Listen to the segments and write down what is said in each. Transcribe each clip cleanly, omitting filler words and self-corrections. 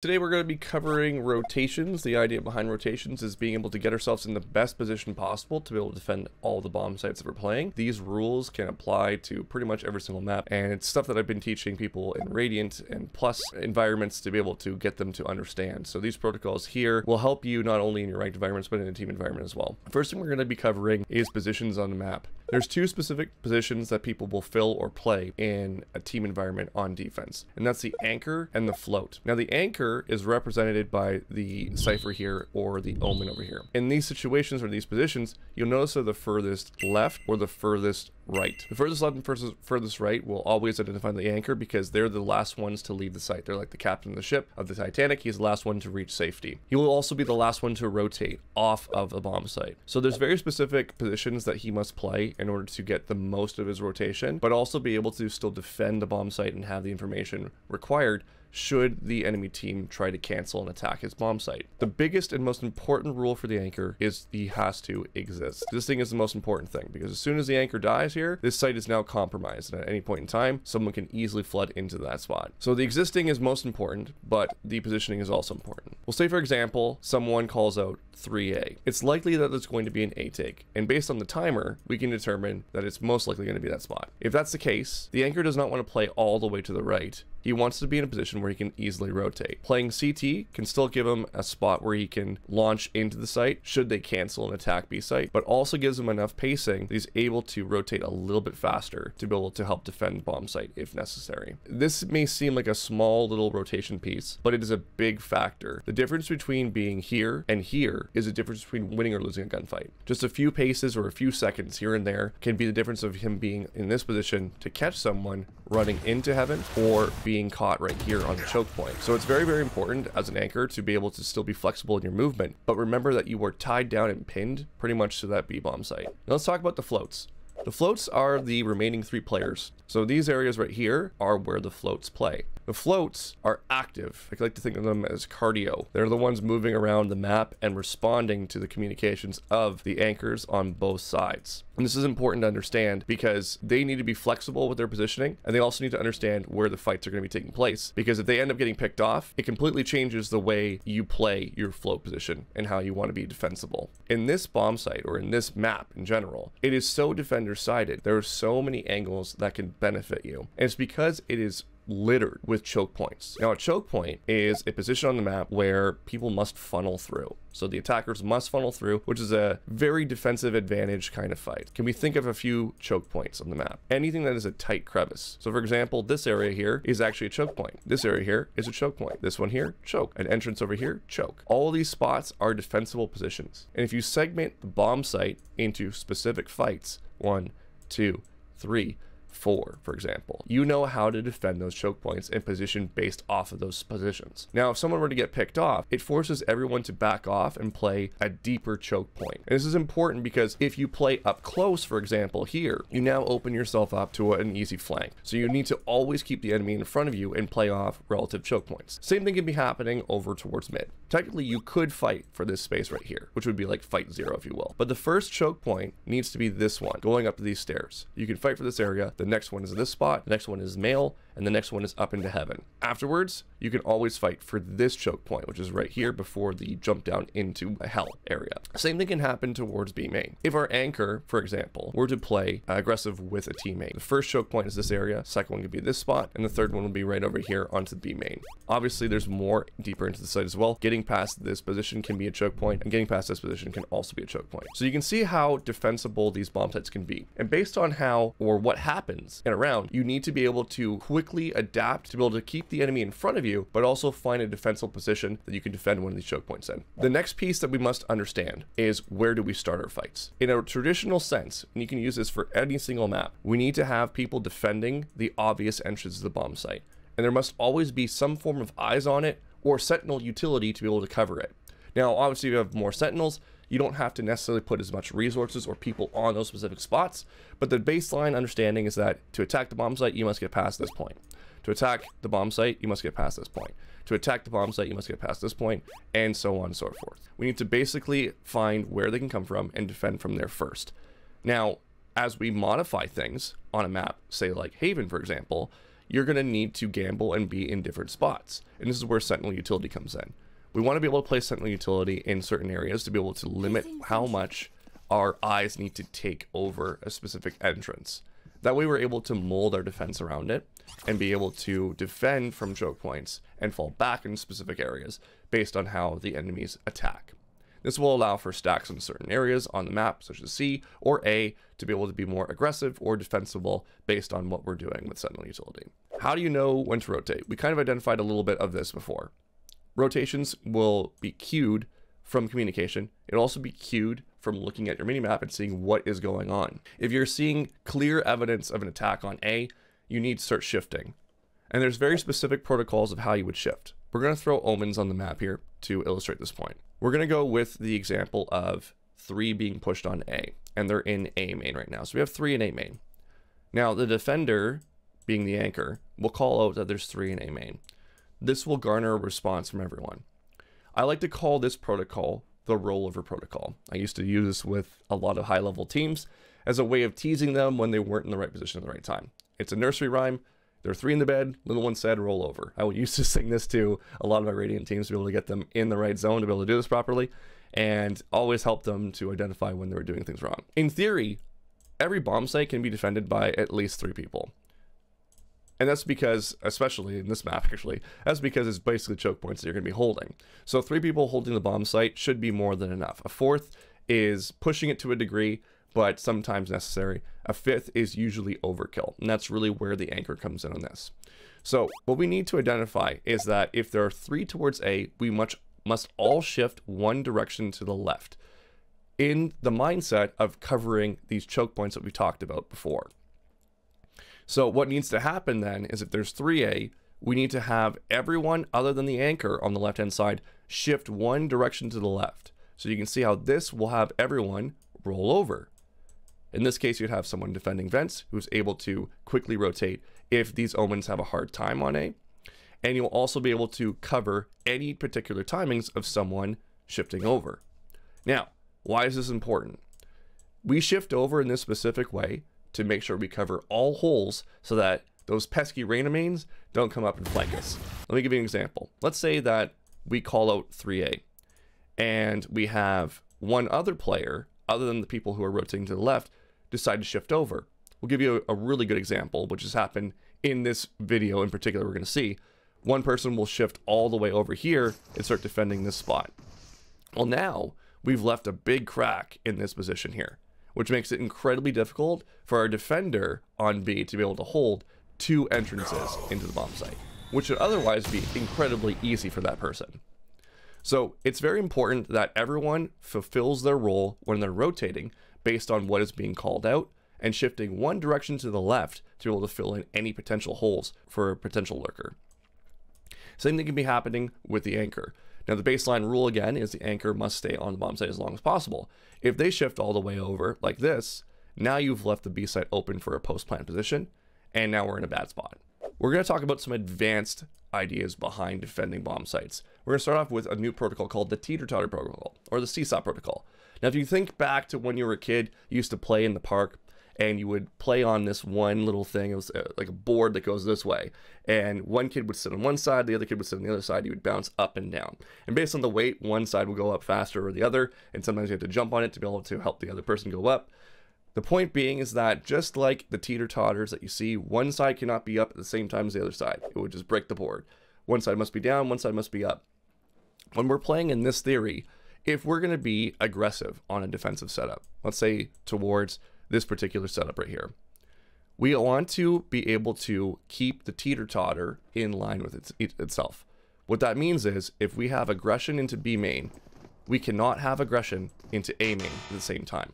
Today we're going to be covering rotations. The idea behind rotations is being able to get ourselves in the best position possible to be able to defend all the bomb sites that we're playing. These rules can apply to pretty much every single map, and it's stuff that I've been teaching people in Radiant and Plus environments to be able to get them to understand. So these protocols here will help you not only in your ranked environments but in a team environment as well. First thing we're going to be covering is positions on the map. There's two specific positions that people will fill or play in a team environment on defense, and that's the anchor and the float. Now the anchor is represented by the cipher here or the omen over here. In these situations or these positions, you'll notice they're the furthest left or the furthest right. The furthest left and furthest right will always identify the anchor because they're the last ones to leave the site. They're like the captain of the ship of the Titanic. He's the last one to reach safety. He will also be the last one to rotate off of the bomb site. So there's very specific positions that he must play in order to get the most of his rotation, but also be able to still defend the bomb site and have the information required should the enemy team try to cancel and attack his bomb site. The biggest and most important rule for the anchor is he has to exist. This thing is the most important thing because as soon as the anchor dies here, this site is now compromised, and at any point in time, someone can easily flood into that spot. So the existing is most important, but the positioning is also important. We'll say, for example, someone calls out 3A. It's likely that there's going to be an A take, and based on the timer, we can determine that it's most likely going to be that spot. If that's the case, the anchor does not want to play all the way to the right. He wants to be in a position where he can easily rotate. Playing CT can still give him a spot where he can launch into the site should they cancel an attack B site, but also gives him enough pacing that he's able to rotate a little bit faster to be able to help defend bomb site if necessary. This may seem like a small little rotation piece, but it is a big factor. The difference between being here and here is a difference between winning or losing a gunfight. Just a few paces or a few seconds here and there can be the difference of him being in this position to catch someone running into heaven or being caught right here on the choke point. So it's very, very important as an anchor to be able to still be flexible in your movement, but remember that you are tied down and pinned pretty much to that B bomb site. Now let's talk about the floats. The floats are the remaining 3 players. So these areas right here are where the floats play. The floats are active. I like to think of them as cardio. They're the ones moving around the map and responding to the communications of the anchors on both sides. And this is important to understand because they need to be flexible with their positioning, and they also need to understand where the fights are going to be taking place. Because if they end up getting picked off, it completely changes the way you play your float position and how you want to be defensible. In this bomb site, or in this map in general, it is so defender-sided. There are so many angles that can benefit you. And it's because it is littered with choke points. Now a choke point is a position on the map where people must funnel through. So the attackers must funnel through, which is a very defensive advantage kind of fight. Can we think of a few choke points on the map? Anything that is a tight crevice. So for example, this area here is actually a choke point. This area here is a choke point. This one here, choke. An entrance over here, choke. All these spots are defensible positions. And if you segment the bomb site into specific fights, 1, 2, 3, 4, for example, you know how to defend those choke points and position based off of those positions. Now, if someone were to get picked off, it forces everyone to back off and play a deeper choke point. And this is important because if you play up close, for example, here, you now open yourself up to an easy flank. So you need to always keep the enemy in front of you and play off relative choke points. Same thing can be happening over towards mid. Technically, you could fight for this space right here, which would be like fight 0, if you will. But the first choke point needs to be this one, going up these stairs. You can fight for this area. The next one is this spot, the next one is male, and the next one is up into heaven. Afterwards, you can always fight for this choke point, which is right here before the jump down into a hell area. Same thing can happen towards B main. If our anchor, for example, were to play aggressive with a teammate, the first choke point is this area, second one could be this spot, and the third one will be right over here onto the B main. Obviously, there's more deeper into the site as well. Getting past this position can be a choke point, and getting past this position can also be a choke point. So you can see how defensible these bomb sites can be. And based on how or what happens in a round, you need to be able to quickly adapt to be able to keep the enemy in front of you, but also find a defensible position that you can defend one of these choke points in. The next piece that we must understand is where do we start our fights? In a traditional sense, and you can use this for any single map, we need to have people defending the obvious entrance to the bomb site. And there must always be some form of eyes on it or sentinel utility to be able to cover it. Now, obviously, if you have more sentinels, you don't have to necessarily put as much resources or people on those specific spots, but the baseline understanding is that to attack the bomb site, you must get past this point. To attack the bomb site, you must get past this point. To attack the bomb site, you must get past this point, and so on and so forth. We need to basically find where they can come from and defend from there first. Now, as we modify things on a map, say like Haven, for example, you're going to need to gamble and be in different spots. And this is where Sentinel utility comes in. We want to be able to place Sentinel utility in certain areas to be able to limit how much our eyes need to take over a specific entrance. That way we're able to mold our defense around it and be able to defend from choke points and fall back in specific areas based on how the enemies attack. This will allow for stacks in certain areas on the map, such as C or A, to be able to be more aggressive or defensible based on what we're doing with Sentinel utility. How do you know when to rotate? We kind of identified a little bit of this before. Rotations will be cued from communication. It'll also be cued from looking at your minimap and seeing what is going on. If you're seeing clear evidence of an attack on A, you need to start shifting. And there's very specific protocols of how you would shift. We're going to throw omens on the map here to illustrate this point. We're going to go with the example of 3 being pushed on A, and they're in A main right now. So we have 3 in A main. Now the defender, being the anchor, will call out that there's 3 in A main. This will garner a response from everyone. I like to call this protocol the rollover protocol. I used to use this with a lot of high-level teams as a way of teasing them when they weren't in the right position at the right time. It's a nursery rhyme. There are 3 in the bed, little one said roll over. I would used to sing this to a lot of my Radiant teams to be able to get them in the right zone to be able to do this properly, and always help them to identify when they were doing things wrong. In theory, every bomb site can be defended by at least 3 people. And that's because, especially in this map actually, that's because it's basically choke points that you're going to be holding. So 3 people holding the bomb site should be more than enough. A 4th is pushing it to a degree, but sometimes necessary. A 5th is usually overkill, and that's really where the anchor comes in on this. So what we need to identify is that if there are 3 towards A, we must all shift one direction to the left in the mindset of covering these choke points that we talked about before. So what needs to happen then is if there's 3A, we need to have everyone other than the anchor on the left-hand side shift one direction to the left. So you can see how this will have everyone roll over. In this case, you'd have someone defending vents who's able to quickly rotate if these omens have a hard time on A. And you'll also be able to cover any particular timings of someone shifting over. Now, why is this important? We shift over in this specific way to make sure we cover all holes so that those pesky Reyna mains don't come up and flank us. Let me give you an example. Let's say that we call out 3A and we have one other player, other than the people who are rotating to the left, decide to shift over. We'll give you a really good example, which has happened in this video in particular we're going to see. One person will shift all the way over here and start defending this spot. Well, now we've left a big crack in this position here, which makes it incredibly difficult for our defender on B to be able to hold 2 entrances into the bomb site, which should otherwise be incredibly easy for that person. So it's very important that everyone fulfills their role when they're rotating based on what is being called out and shifting one direction to the left to be able to fill in any potential holes for a potential lurker. Same thing can be happening with the anchor. Now the baseline rule again is the anchor must stay on the bomb site as long as possible. If they shift all the way over like this, now you've left the B site open for a post-plant position, and now we're in a bad spot. We're going to talk about some advanced ideas behind defending bomb sites. We're going to start off with a new protocol called the TOTTER protocol, or the SEESAW protocol. Now if you think back to when you were a kid, you used to play in the park, and you would play on this one little thing. It was like a board that goes this way, and one kid would sit on one side, the other kid would sit on the other side. You would bounce up and down, and based on the weight, one side would go up faster or the other, and sometimes you have to jump on it to be able to help the other person go up. The point being is that just like the teeter-totters that you see, one side cannot be up at the same time as the other side. It would just break the board. One side must be down, one side must be up. When we're playing in this theory, if we're going to be aggressive on a defensive setup, let's say towards this particular setup right here, we want to be able to keep the teeter-totter in line with itself. What that means is if we have aggression into B main, we cannot have aggression into A main at the same time.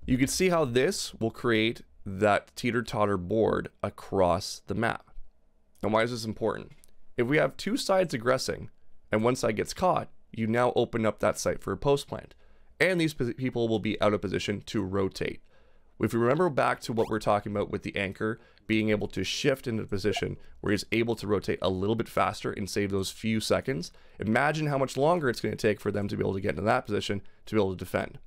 You can see how this will create that teeter-totter board across the map. And why is this important? If we have 2 sides aggressing and one side gets caught, you now open up that site for a post plant, and these people will be out of position to rotate. If we remember back to what we're talking about with the anchor being able to shift into a position where he's able to rotate a little bit faster and save those few seconds, imagine how much longer it's going to take for them to be able to get into that position to be able to defend.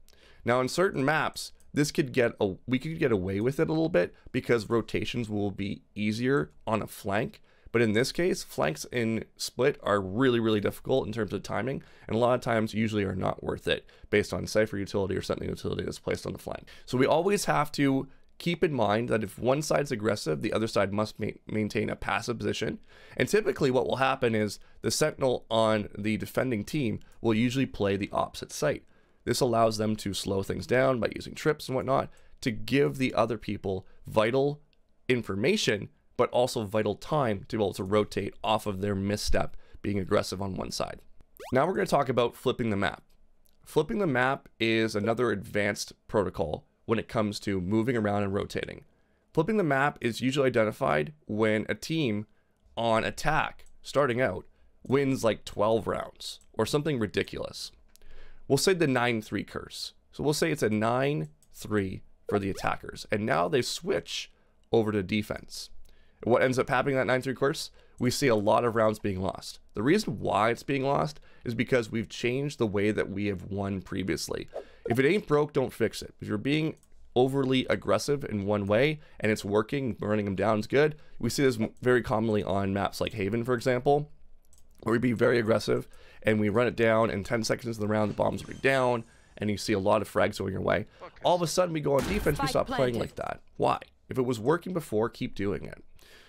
Now in certain maps, we could get away with it a little bit because rotations will be easier on a flank. But in this case, flanks in split are really, really difficult in terms of timing, and a lot of times usually are not worth it based on Cypher utility or Sentinel utility that's placed on the flank. So we always have to keep in mind that if one side's aggressive, the other side must maintain a passive position. And typically what will happen is the Sentinel on the defending team will usually play the opposite site. This allows them to slow things down by using trips and whatnot to give the other people vital information, but also vital time to be able to rotate off of their misstep being aggressive on one side. Now we're going to talk about flipping the map. Flipping the map is another advanced protocol when it comes to moving around and rotating. Flipping the map is usually identified when a team on attack starting out wins like 12 rounds or something ridiculous. We'll say the 9-3 curse. So we'll say it's a 9-3 for the attackers, and now they switch over to defense. What ends up happening in that 9-3 course? We see a lot of rounds being lost. The reason why it's being lost is because we've changed the way that we have won previously. If it ain't broke, don't fix it. If you're being overly aggressive in one way and it's working, running them down is good. We see this very commonly on maps like Haven, for example, where we be very aggressive and we run it down, and 10 seconds into the round, the bombs will be down, and you see a lot of frags going your way. All of a sudden, we go on defense, we stop playing like that. Why? If it was working before, keep doing it.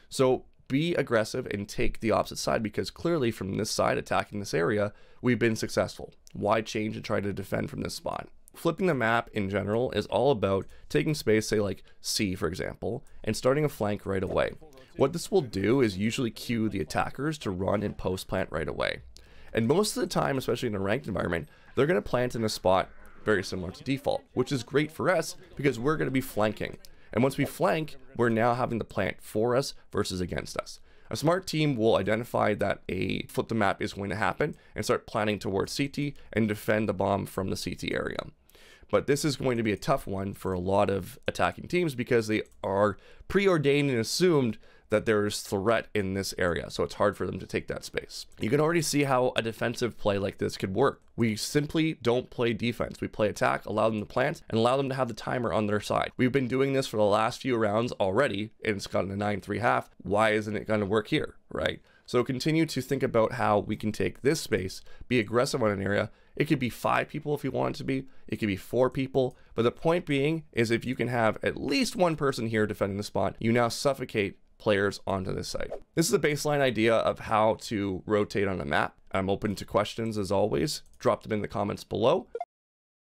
So be aggressive and take the opposite side, because clearly from this side attacking this area, we've been successful. Why change and try to defend from this spot? Flipping the map in general is all about taking space, say like C for example, and starting a flank right away. What this will do is usually cue the attackers to run and post plant right away. And most of the time, especially in a ranked environment, they're going to plant in a spot very similar to default, which is great for us because we're going to be flanking. And once we flank, we're now having the plant for us versus against us. A smart team will identify that a flip the map is going to happen and start planning towards CT and defend the bomb from the CT area. But this is going to be a tough one for a lot of attacking teams because they are preordained and assumed that there's threat in this area, so it's hard for them to take that space. You can already see how a defensive play like this could work. We simply don't play defense. We play attack, allow them to plant, and allow them to have the timer on their side. We've been doing this for the last few rounds already, and it's gotten a 9-3 half. Why isn't it going to work here, right? So continue to think about how we can take this space, be aggressive on an area. It could be 5 people if you want it to be. It could be 4 people. But the point being is if you can have at least one person here defending the spot, you now suffocate players onto this site. This is a baseline idea of how to rotate on a map. I'm open to questions as always. Drop them in the comments below.